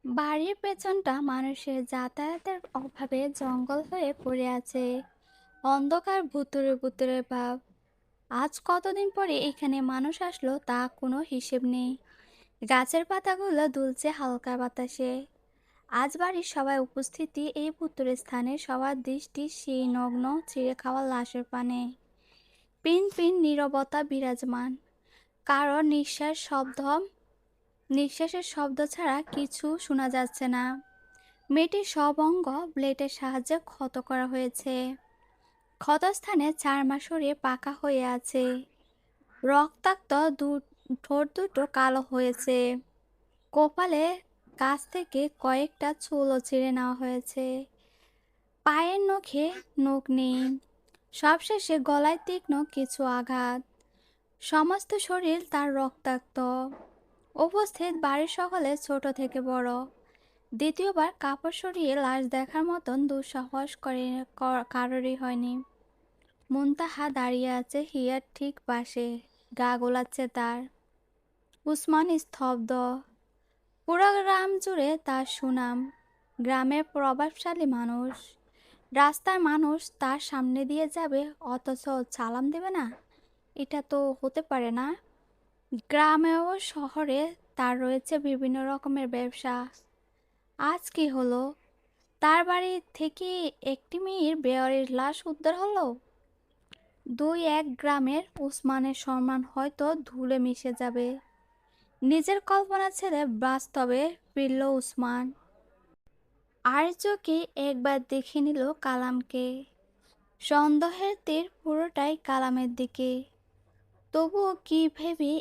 বাড়ির পেছনটা মানুষের যাতায়াতের অভাবে জঙ্গল হয়ে পড়ে আছে। অন্ধকার ভুতুড়ে ভুতুড়ে ভাব। আজ কতদিন পরে এখানে মানুষ আসলো তা কোনো হিসেব নেই। গাছের পাতাগুলো দুলছে হালকা বাতাসে। আজ বাড়ির সবাই উপস্থিতি এই ভুতুড়ে স্থানে সবার দৃষ্টি সেই নগ্ন ছিঁড়ে খাওয়া লাশের পানে। পিন পিন নীরবতা বিরাজমান। কারো নিঃশ্বাসের শব্দ ছাড়া কিছু শোনা যাচ্ছে না। মেয়েটির সব অঙ্গ ব্লেডের সাহায্যে ক্ষত করা হয়েছে। ক্ষতস্থানে চারমা সরিয়ে পাকা হয়ে আছে। রক্তাক্ত ঠোঁট দুটো কালো হয়েছে। কপালে কাছ থেকে কয়েকটা চুলও ছিঁড়ে নেওয়া হয়েছে। পায়ের নখে নখ নেই। সবশেষে গলায় তীক্ষ্ণ কিছু আঘাত। সমস্ত শরীর তার রক্তাক্ত। উপস্থিত বাড়ির সকলে ছোট থেকে বড়। দ্বিতীয়বার কাপড় সরিয়ে লাশ দেখার মতন দুঃসাহস কারোরই হয়নি। মুনতাহা দাঁড়িয়ে আছে হিয়ার ঠিক পাশে। গা গোলাচ্ছে তার। উসমান স্তব্ধ। পুরো গ্রাম জুড়ে তার সুনাম। গ্রামের প্রভাবশালী মানুষ। রাস্তার মানুষ তার সামনে দিয়ে যাবে অথচ সালাম দেবে না। এটা তো হতে পারে না। গ্রামে ও শহরে তার রয়েছে বিভিন্ন রকমের ব্যবসা। আজ কি হলো? তার বাড়ি থেকে একটি মেয়ের বেয়ারের লাশ উদ্ধার হলো। দুই এক গ্রামের উসমানের সম্মান হয়তো ধুলে মিশে যাবে। নিজের কল্পনা ছেড়ে বাস্তবে ফিরল উসমান। আর চোখে একবার দেখে নিল কালামকে। সন্দেহের তীর পুরোটাই কালামের দিকে। তবুও কি ভেবে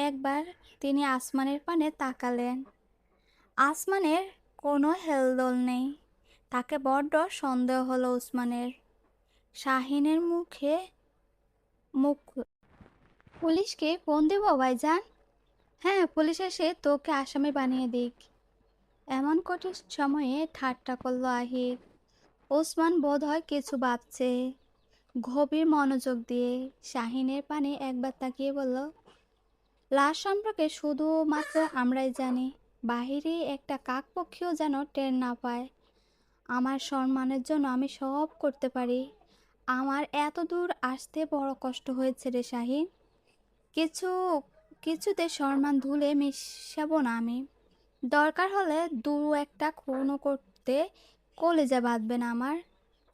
একবার তিনি আসমানের পানে তাকালেন। আসমানের কোনো হেলদোল নেই। তাকে বড্ড সন্দেহ হলো উসমানের। শাহিনের মুখ পুলিশকে ফোন দেব ভাইজান? হ্যাঁ, পুলিশ এসে তোকে আসামি বানিয়ে দিক। এমন কঠিন সময়ে ঠাট্টা করলো আহির। ওসমান বোধহয় কিছু ভাবছে। গভীর মনোযোগ দিয়ে শাহিনের পানে একবার তাকিয়ে বলল, লাশ সম্পর্কে শুধুমাত্র আমরাই জানি। বাহিরে একটা কাকপক্ষীও যেন টের না পায়। আমার সম্মানের জন্য আমি সব করতে পারি। আমার এত দূর আসতে বড় কষ্ট হয়েছে রে শাহিন। কিছু কিছুতে সম্মান ধুলে মিশাবো না আমি। দরকার হলে দু একটা খুনও করতে কলেজা বাঁধবে না আমার।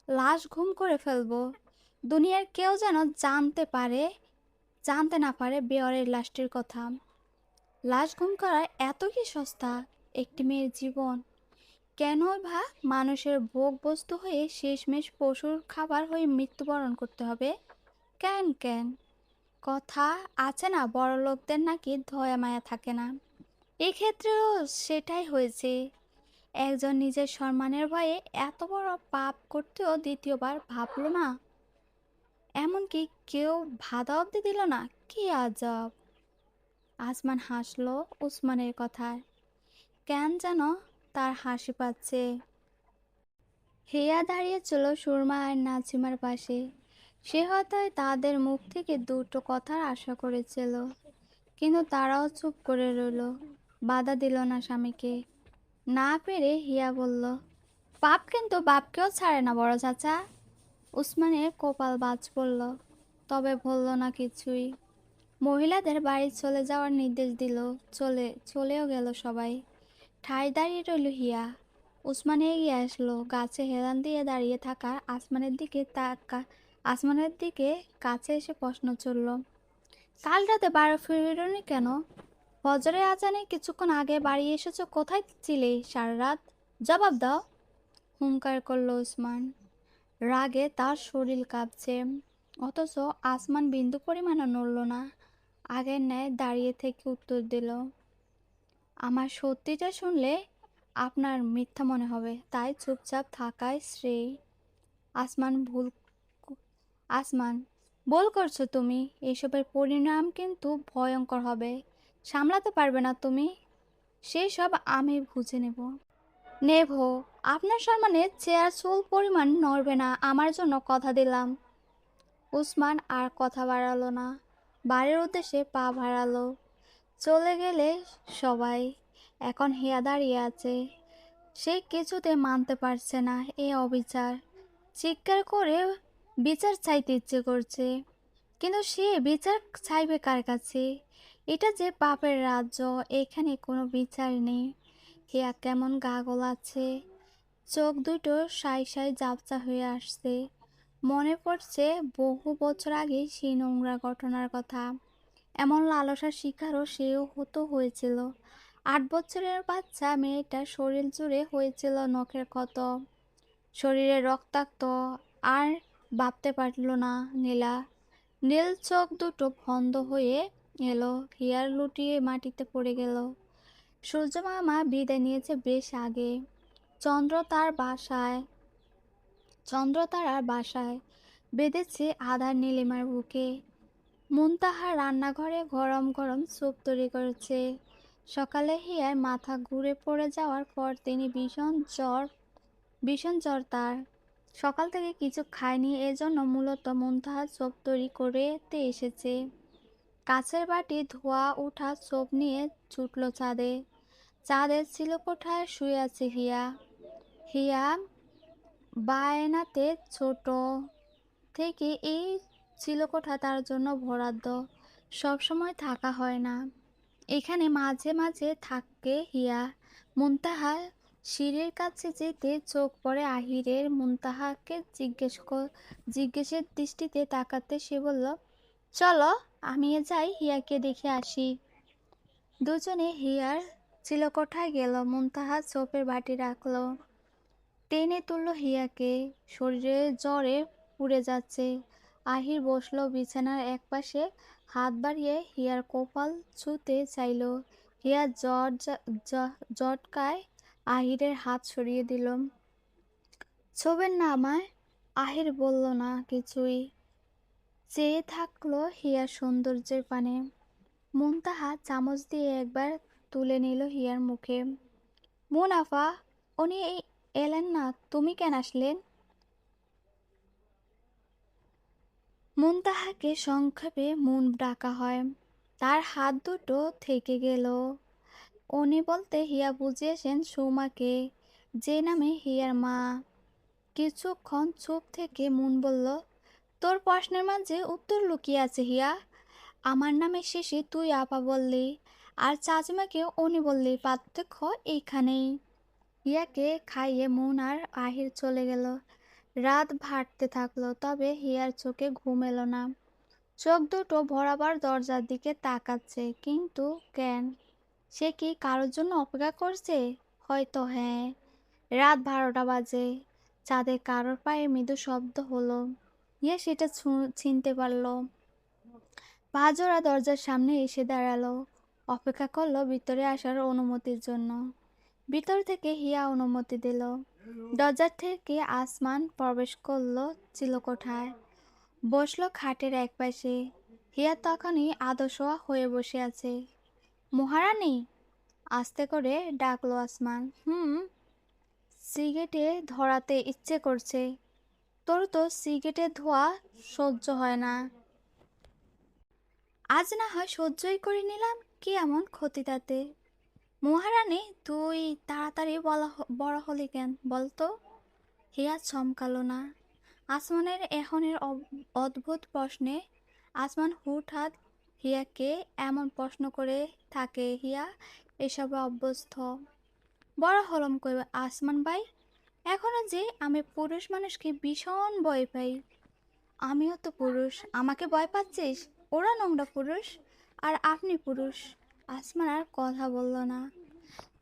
লাশ ঘুম করে ফেলবো। দুনিয়ার কেউ যেন জানতে না পারে বেয়ারের লাশটির কথা। লাশ ঘুম করা এত কি সস্তা? একটি মেয়ের জীবন কেনই বা মানুষের ভোগ বস্তু হয়ে শেষমেশ পশুর খাবার হয়ে মৃত্যুবরণ করতে হবে? কেন কেন কথা আছে না, বড় লোকদের নাকি দয়া মায়া থাকে না। এক্ষেত্রেও সেটাই হয়েছে। একজন নিজের সম্মানের ভয়ে এত বড় পাপ করতেও দ্বিতীয়বার ভাবলো না। এমনকি কেউ বাধা অব্দি দিল না। কি আজব! আসমান হাসলো উসমানের কথায়। কেন যেন তার হাসি পাচ্ছে। হেয়া দাঁড়িয়েছিল সুরমা আর নাজিমার পাশে। সে হয়তো তাদের মুখ থেকে দুটো কথার আশা করেছিল, কিন্তু তারাও চুপ করে রইল। বাধা দিল না স্বামীকে। না পেরে হিয়া বলল, পাপ কিন্তু বাপকেও ছাড়ে না বড় চাচা। উসমানের কপাল বাজ পড়ল, তবে বলল না কিছুই। মহিলাদের বাড়ি চলে যাওয়ার নির্দেশ দিল। চলেও গেল সবাই। ঠায় দাঁড়িয়ে রইল হিয়া। উসমান এগিয়ে আসলো। গাছে হেলান দিয়ে দাঁড়িয়ে থাকা আসমানের দিকে কাছে এসে প্রশ্ন চলল, কাল রাতে বাড়ি ফিরোনি কেন? ফজরের আজানে কিছুক্ষণ আগে বাড়ি এসেছো, কোথায় ছিলে সারা রাত? জবাব দাও। হুঙ্কার করল উসমান। রাগে তার শরীর কাঁপছে। অথচ আসমান বিন্দু পরিমাণও নড়ল না। আগের ন্যায় দাঁড়িয়ে থেকে উত্তর দিল, আমার সত্যিটা শুনলে আপনার মিথ্যা মনে হবে, তাই চুপচাপ থাকাই শ্রেয়। আসমান ভুল আসমান ভুল করছো তুমি। এসবের পরিণাম কিন্তু ভয়ঙ্কর হবে। সামলাতে পারবে না তুমি। সেই সব আমি বুঝে নেব। আপনার সম্মানে চেয়ার চুল পরিমাণ নড়বে না, আমার জন্য কথা দিলাম। উসমান আর কথা বাড়ালো না। বাড়ির উদ্দেশ্যে পা বাড়ালো। চলে গেলে সবাই। এখন হিয়া দাঁড়িয়ে আছে। সে কিছুতে মানতে পারছে না এই অবিচার। চিৎকার করে বিচার চাইতে ইচ্ছে করছে, কিন্তু সে বিচার চাইবে কার কাছে? এটা যে পাপের রাজ্য, এখানে কোনো বিচার নেই। হিয়া কেমন গা গোলাচ্ছে, চোখ দুটো সাই সাই ঝাপসা হয়ে আসছে। মনে পড়ছে বহু বছর আগে সেই নোংরা ঘটনার কথা। এমন লালসার শিকারও সেও হতো হয়েছিল। 8 বছরের বাচ্চা মেয়েটার শরীর জুড়ে হয়েছিল নখের ক্ষত, শরীরে রক্তাক্ত। আর ভাবতে পারল না নীলা। নীল চোখ দুটো বন্ধ হয়ে এলো, হিয়ার লুটিয়ে মাটিতে পড়ে গেল। সূর্য মামা বিদায় নিয়েছে বেশ আগে। চন্দ্র তার বাসায় চন্দ্রতারার বাসায় বেঁধেছে আধার নীলিমার বুকে। মুনতাহা রান্নাঘরে গরম গরম স্যুপ তৈরি করেছে। সকালে হিয়ার মাথা ঘুরে পড়ে যাওয়ার পর তিনি ভীষণ জ্বর তার। সকাল থেকে কিছু খায়নি, এজন্য মূলত মুনতাহা স্যুপ তৈরি করতে এসেছে। কাছের বাটি ধোয়া ওঠা স্যুপ নিয়ে ছুটল ছাদে। চাঁদের চিলেকোঠায় শুয়ে আছে হিয়া। হিয়া বায়নাতে ছোট থেকে এই চিলেকোঠা তার জন্য বরাদ্দ। সব সময় থাকা হয় না এখানে, মাঝে মাঝে থাকে হিয়া। মুনতাহা সিঁড়ির কাছে যেতে চোখ পড়ে আহিরের। মুনতাহাকে জিজ্ঞেসের দৃষ্টিতে তাকাতে সে বলল, চলো আমি যাই, হিয়াকে দেখে আসি। দুজনে হিয়ার চিলেকোঠায় গেল। মুনতাহা চোপের বাটি রাখলো, টেনে তুলল হিয়াকে। শরীরে জ্বরে পুড়ে যাচ্ছে। আহির বসলো বিছানার একপাশে, হাত বাড়িয়ে হিয়ার কপাল ছুঁতে চাইল। হিয়া জটকায় আহিরের হাত সরিয়ে দিল। ছোবেন না আমায়। আহির বলল না কিছুই, চেয়ে থাকলো হিয়ার সৌন্দর্যের পানে। মুনতাহা চামচ দিয়ে একবার তুলে নিল হিয়ার মুখে। মুনাফা, উনি এলেন না, তুমি কেন আসলেন? মুনতাহাকে সংক্ষেপে মুন ডাকা হয়। তার হাত দুটো থেকে গেল। উনি বলতে হিয়া বুঝিয়েছেন সৌমাকে, যে নামে হিয়ার মা। কিছুক্ষণ চুপ থেকে মুন বলল, তোর প্রশ্নের মাঝে উত্তর লুকিয়ে আছে হিয়া। আমার নামে শেষে তুই আপা বললি, আর চাচিমাকে উনি বললি, পার্থক্য এইখানেই। হিয়াকে খাইয়ে মুন আর আহির চলে গেল। রাত ভাটতে থাকলো, তবে হিয়ার চোখে ঘুম এলো না। চোখ দুটো বরাবর দরজার দিকে তাকাচ্ছে, কিন্তু কেন? সে কি কারোর জন্য অপেক্ষা করছে? হয়তো হ্যাঁ। রাত 12টা বাজে। চাঁদে কারোর পায়ে মৃদু শব্দ হলো। হিয়া সেটা চিনতে পারল। পা জোড়া দরজার সামনে এসে দাঁড়ালো। অপেক্ষা করলো ভিতরে আসার অনুমতির জন্য। ভিতর থেকে হিয়া অনুমতি দিল। দরজার থেকে আসমান প্রবেশ করলো চিলেকোঠায়। বসলো খাটের একপাশে। হিয়া তখনই আদশোয়া হয়ে বসে আছে। মহারানী, আস্তে করে ডাকলো আসমান। সিগারেটে ধরাতে ইচ্ছে করছে। তোর তো সিগারেটের ধোঁয়া সহ্য হয় না। আজ না হয় সহ্যই করে নিলাম, কি এমন ক্ষতি তাতে? মহারানী, তুই তাড়াতাড়ি বড় হলি কেন বলতো? হিয়া চমকালো না। আসমানের এখনের অদ্ভুত প্রশ্নে। আসমান হুটহাট হিয়াকে এমন প্রশ্ন করে থাকে। হিয়া এসবে অভ্যস্ত। বড় হলম কই আসমান ভাই, এখনো যে আমি পুরুষ মানুষকে ভীষণ ভয় পাই। আমিও তো পুরুষ, আমাকে ভয় পাচ্ছিস? ওরা নোংরা পুরুষ, আর আপনি পুরুষ। আসমান আর কথা বলল না।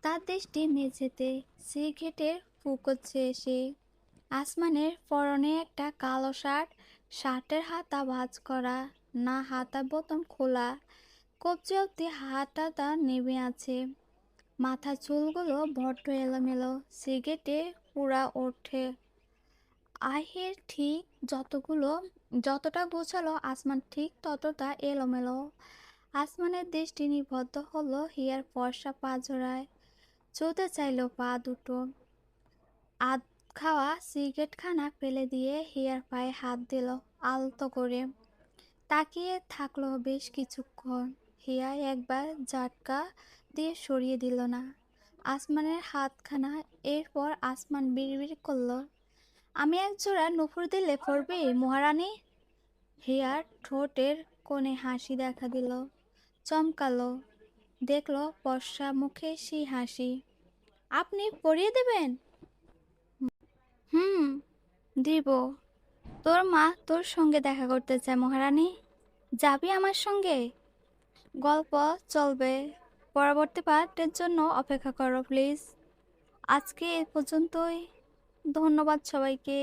তার দৃষ্টি মেঝেতে। সিগারেটের ফুকোচ্ছে এসে। আসমানের পরনে একটা কালো শার্ট, শার্টের হাতা ভাঁজ করা, না হাতা বোতাম খোলা, কবজি অব্দি হাতাটা নেমে আছে। মাথার চুলগুলো বড্ড এলোমেলো, সিগারেটে পুরা ওঠে। আহির ঠিক যতটা গোছালো, আসমান ঠিক ততটা এলোমেলো। আসমানের দৃষ্টি নিবদ্ধ হলো হিয়ার ফর্সা পা জোড়ায়। ছুঁতে চাইল পা দুটো। আধ খাওয়া সিগারেটখানা ফেলে দিয়ে হিয়ার পায়ে হাত দিল আলতো করে। তাকিয়ে থাকলো বেশ কিছুক্ষণ। হিয়া একবার ঝাটকা দিয়ে সরিয়ে দিল না। আসমানের হাতখানা। এরপর আসমান বিড়বিড় করলো, আমি একজোড়া নুপুর দিলে পড়বে মহারানী? হিয়ার ঠোঁটের কোণে হাসি দেখা দিল, চমকালো, দেখলো বর্ষা মুখে সেই হাসি। আপনি পরিয়ে দেবেন? হুম, দিব। তোর মা তোর সঙ্গে দেখা করতে চায় মহারানী, যাবি আমার সঙ্গে? গল্প চলবে, পরবর্তী পার্টের জন্য অপেক্ষা করো প্লিজ। আজকে এ পর্যন্তই। ধন্যবাদ সবাইকে।